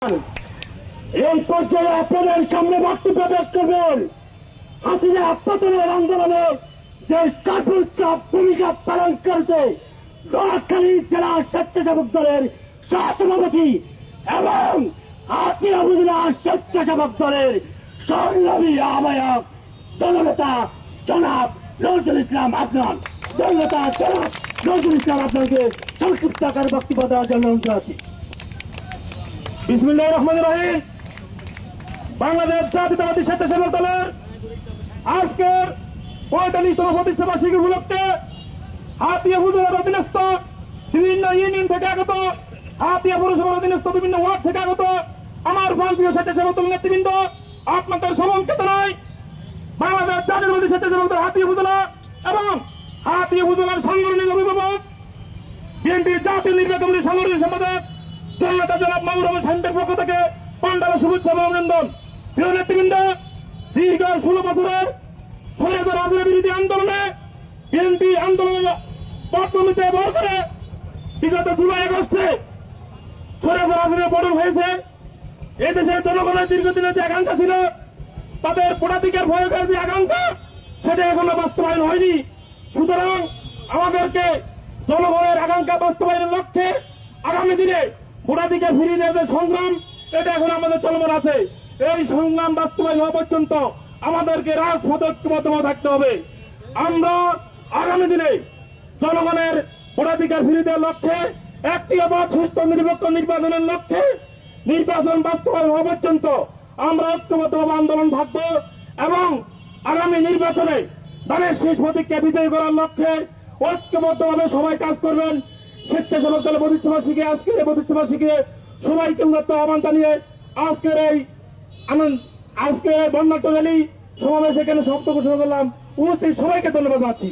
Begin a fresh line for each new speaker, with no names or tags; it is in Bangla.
এই পর্যায়ে আপনাদের সামনে বক্তব্য পেশ করবেন হাসিনা পতনের আন্দোলনে যে সর্বোচ্চ ভূমিকা পালন করেছে নোয়াখালী জেলা স্বেচ্ছাসেবক দলের সহসভাপতি এবং হাতিয়া উপজেলা স্বেচ্ছাসেবক দলের সংগ্রামী আহ্বায়ক জননেতা জনাব নজরুল ইসলাম আদনান। জননেতা জনাব নজরুল ইসলাম আদনানকে সংক্ষিপ্ত আকারে বক্তব্য দেওয়ার জন্য অনুরোধ আছি।
বিসমিল্লাহির রহমানির রহিম। বাংলাদেশ জাতীয়তাবাদী স্বেচ্ছাসেবক দলের আজকের ৪৫তম প্রতিষ্ঠা বার্ষিকী উপলক্ষে হাতিয়া উপজেলার অধীনস্থ বিভিন্ন ইউনিয়ন থেকে আগত, হাতিয়া পৌরসভার অধীনস্থ বিভিন্ন ওয়ার্ড থেকে আগত আমার প্রান্তীয় স্বেচ্ছাসেবক দল নেতৃবৃন্দ, আপনাদের সকলকে জানাই বাংলাদেশ জাতীয়তাবাদী স্বেচ্ছাসেবক দল হাতিয়া উপজেলা এবং হাতিয়া উপজেলার সাংগঠনিক অভিভাবক বিএনপির জাতীয় নির্বাহী কমিটির সাংগঠনিক সম্পাদক জননেতা জনাব মাহমুদ রহমান সাহেবের পক্ষ থেকে পান্ডালা শুভেচ্ছা এবং অভিনন্দন। প্রিয় নেতৃবৃন্দ, দীর্ঘ ১৬ বছরের স্বৈরাচার রাজনীতি বিরোধী আন্দোলনে বিএনপি আন্দোলনের পটভূমিতে বড় করে বিগত জুলাই আগস্টে স্বৈরাচার রাজনীতির পতন হয়েছে। এই দেশের জনগণের দীর্ঘদিনের যে আকাঙ্ক্ষা ছিল, তাদের ভোটাধিকার প্রয়োগের যে আকাঙ্ক্ষা, সেটা এখনো বাস্তবায়ন হয়নি। সুতরাং আমাদেরকে জনগণের আকাঙ্ক্ষা বাস্তবায়নের লক্ষ্যে আগামী দিনে ভোটাধিকার ফিরিয়ে দেওয়ার যে সংগ্রাম, এটা এখন আমাদের চলমান আছে। এই সংগ্রাম বাস্তবায়ন হওয়া পর্যন্ত আমাদেরকে রাজপথে ঐক্যবদ্ধ থাকতে হবে। আমরা আগামী দিনে জনগণের ভোটাধিকার ফিরিয়ে দেওয়ার লক্ষ্যে একটি অবাধ সুস্থ নিরপেক্ষ নির্বাচনের লক্ষ্যে নির্বাচন বাস্তবায়ন হওয়া পর্যন্ত আমরা ঐক্যবদ্ধভাবে আন্দোলন থাকবো এবং আগামী নির্বাচনে দলের শেষ প্রতীককে বিজয়ী করার লক্ষ্যে ঐক্যবদ্ধভাবে সবাই কাজ করবেন। স্বেচ্ছাসেবক দলের প্রতিষ্ঠা বার্ষিকী আজকের এই প্রতিষ্ঠা বার্ষিকী সবাইকে আহ্বান জানিয়ে আজকের এই বর্ণাঢ্য র্যালি সমাবেশ এখানে সমাপ্ত ঘোষণা করলাম। উপস্থিত সবাইকে ধন্যবাদ জানাচ্ছি।